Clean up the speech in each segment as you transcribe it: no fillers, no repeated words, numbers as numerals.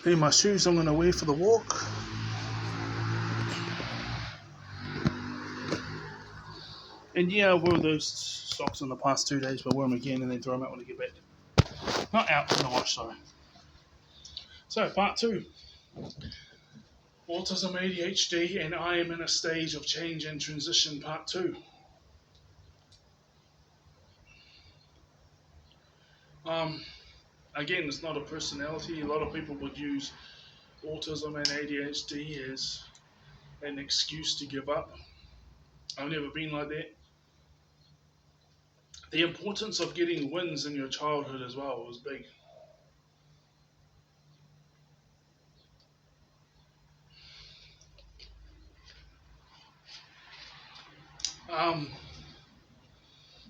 Here are my shoes I'm going to wear for the walk. And yeah, I wore those socks in the past 2 days, but I wear them again and then throw them out when I get back. Not out in the wash, sorry. So, part 2. Autism ADHD and I am in a stage of change and transition, part 2. Again, it's not a personality. A lot of people would use autism and ADHD as an excuse to give up. I've never been like that. The importance of getting wins in your childhood as well was big.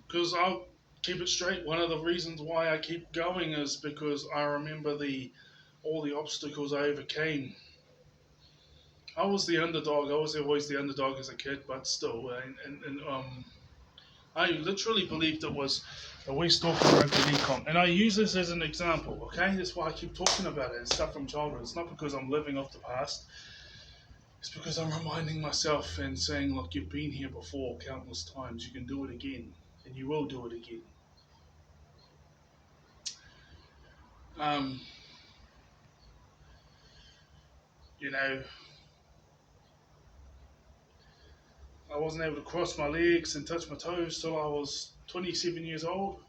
Because I'll keep it straight. One of the reasons why I keep going is because I remember all the obstacles I overcame. I was the underdog. I was always the underdog as a kid, but still, I literally believed it was a West Auckland Rugby League comp. And I use this as an example, okay? That's why I keep talking about it. It's stuff from childhood. It's not because I'm living off the past. It's because I'm reminding myself and saying, look, you've been here before countless times. You can do it again. And you will do it again. You know, I wasn't able to cross my legs and touch my toes till I was 27 years old.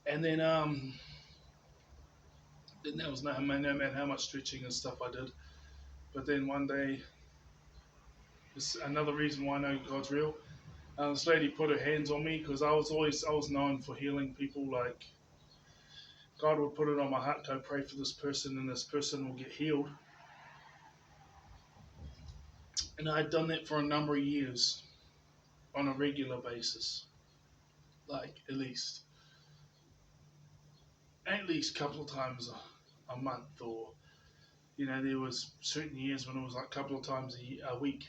And then there was no matter how much stretching and stuff I did. But then one day, this another reason why I know God's real. This lady put her hands on me because I was known for healing people. Like God would put it on my heart to pray for this person, and this person will get healed. And I had done that for a number of years on a regular basis, like at least a couple of times a month, or there was certain years when it was like a couple of times a week.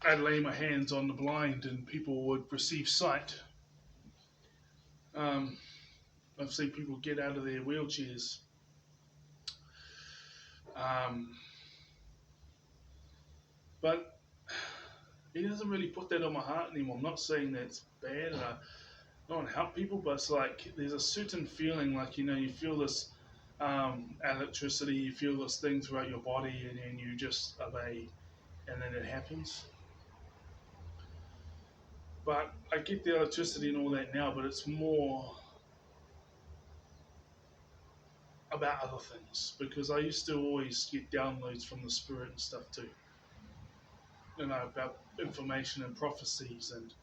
I'd lay my hands on the blind and people would receive sight. I've seen people get out of their wheelchairs. But he doesn't really put that on my heart anymore. I'm not saying that's bad. I don't want to help people, but it's like there's a certain feeling, like you feel this electricity, you feel this thing throughout your body, and then you just obey, and then it happens. But I get the electricity and all that now, but it's more about other things, because I used to always get downloads from the spirit and stuff too. About information and prophecies, and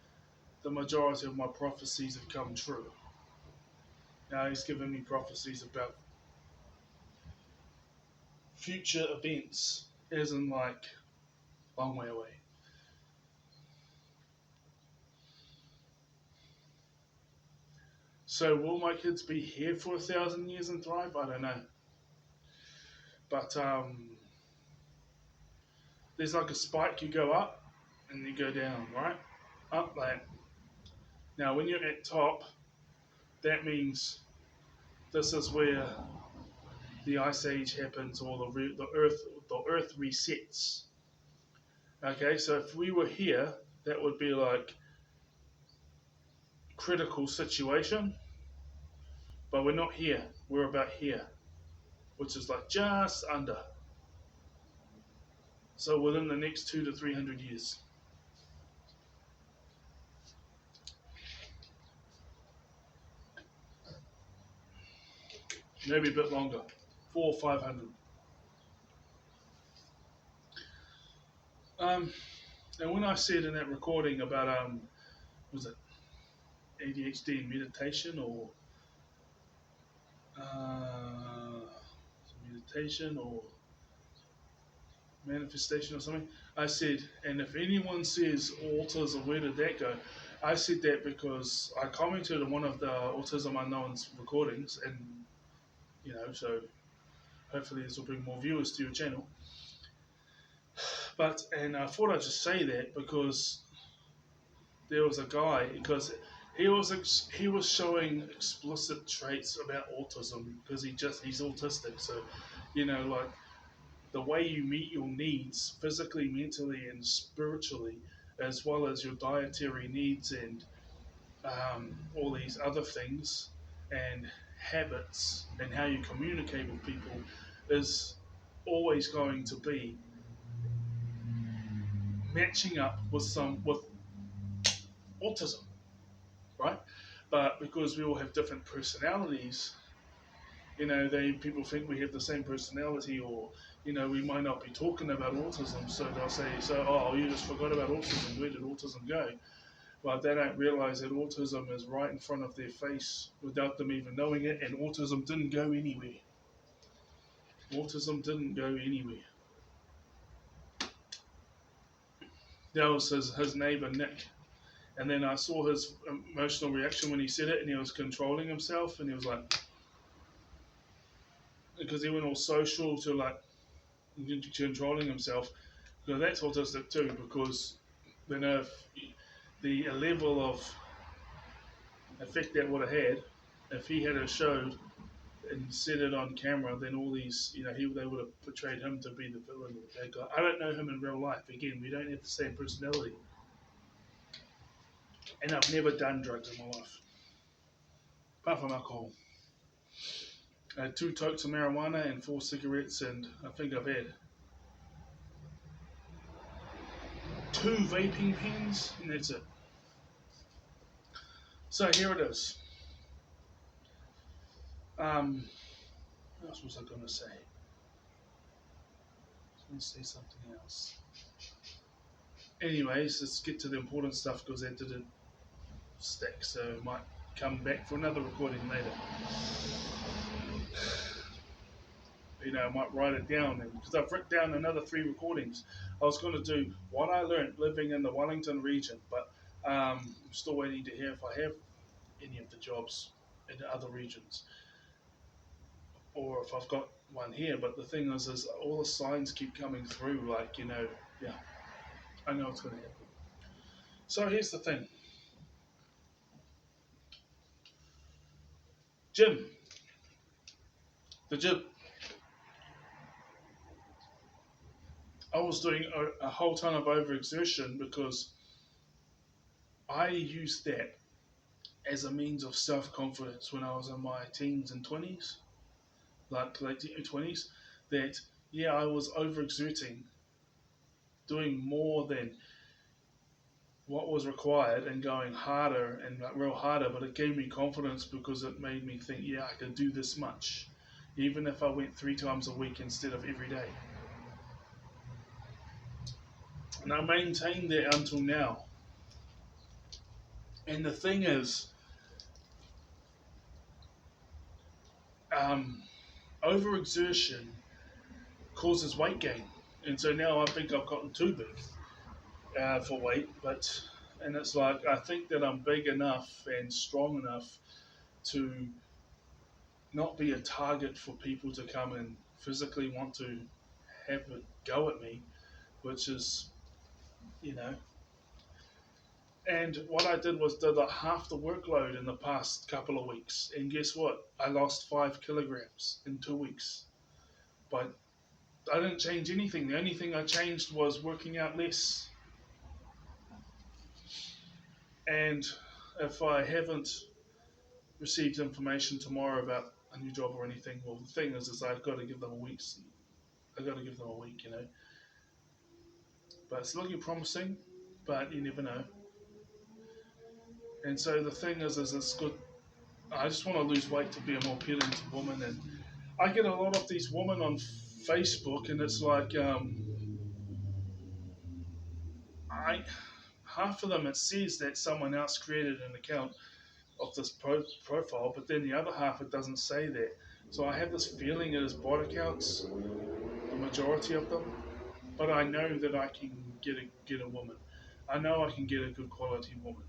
the majority of my prophecies have come true. Now he's given me prophecies about future events, as in like long way away. So will my kids be here for 1,000 years and thrive? I don't know. But there's like a spike, you go up and you go down, right? Up there. Now when you're at top, that means this is where the ice age happens, or the earth resets. Okay, so if we were here, that would be like critical situation, but we're not here. We're about here, which is like just under. So within the next 200 to 300 years. Maybe a bit longer, 400 or 500. And when I said in that recording about was it ADHD and meditation, or meditation or manifestation or something, I said, and if anyone says autism, where did that go? I said that because I commented on one of the Autism Unknown's recordings, and so hopefully this will bring more viewers to your channel. And I thought I'd just say that because there was a guy, because he was showing explicit traits about autism because he's autistic. So, like the way you meet your needs physically, mentally, and spiritually, as well as your dietary needs and all these other things and habits and how you communicate with people is always going to be matching up with autism, right? But because we all have different personalities, people think we have the same personality, or we might not be talking about autism, so they'll say, "So, oh, you just forgot about autism. Where did autism go?" But they don't realize that autism is right in front of their face without them even knowing it, and autism didn't go anywhere. Autism didn't go anywhere. That was his neighbor Nick. And then I saw his emotional reaction when he said it, and he was controlling himself, and he was like, because he went all social to like controlling himself. So that's autistic too, because the nerve, the level of effect that would have had if he had showed and said it on camera, then all these, they would have portrayed him to be the villain or the bad guy. I don't know him in real life. Again, we don't have the same personality. And I've never done drugs in my life, apart from alcohol. I had 2 totes of marijuana and 4 cigarettes, and I think I've had 2 vaping pens, and that's it. So here it is. What else was I going to say? I was going to say something else. Anyways, let's get to the important stuff because that didn't stick, so I might come back for another recording later. I might write it down because I've written down another 3 recordings. I was going to do what I learned living in the Wellington region, but I'm still waiting to hear if I have any of the jobs in the other regions or if I've got one here. But the thing is all the signs keep coming through, like, yeah, I know it's going to happen. So here's the thing. The gym. I was doing a whole ton of overexertion because I used that as a means of self-confidence when I was in my teens and 20s, like late 20s, that, yeah, I was overexerting, doing more than what was required and going harder and like real harder, but it gave me confidence because it made me think, yeah, I can do this much, even if I went 3 times a week instead of every day. And I maintained that until now. And the thing is, overexertion causes weight gain. And so now I think I've gotten too big for weight, and it's like I think that I'm big enough and strong enough to not be a target for people to come and physically want to have a go at me, which is, you know. And what I did was did like half the workload in the past couple of weeks, and guess what? I lost 5 kilograms in 2 weeks. But I didn't change anything. The only thing I changed was working out less. And if I haven't received information tomorrow about a new job or anything, well, the thing is I've got to give them a week. I've got to give them a week, you know. But it's looking promising, but you never know. And so the thing is it's good. I just want to lose weight to be a more appealing to women, and I get a lot of these women on Facebook, and it's like half of them it says that someone else created an account of this profile, but then the other half it doesn't say that. So I have this feeling it is bot accounts, the majority of them. But I know that I can get a woman. I know I can get a good quality woman.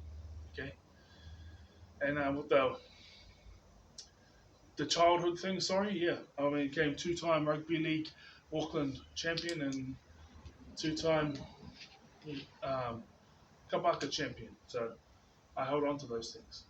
Okay, and with the childhood thing, sorry, yeah, I mean, became 2-time rugby league Auckland champion and 2-time Kabaka champion. So I hold on to those things.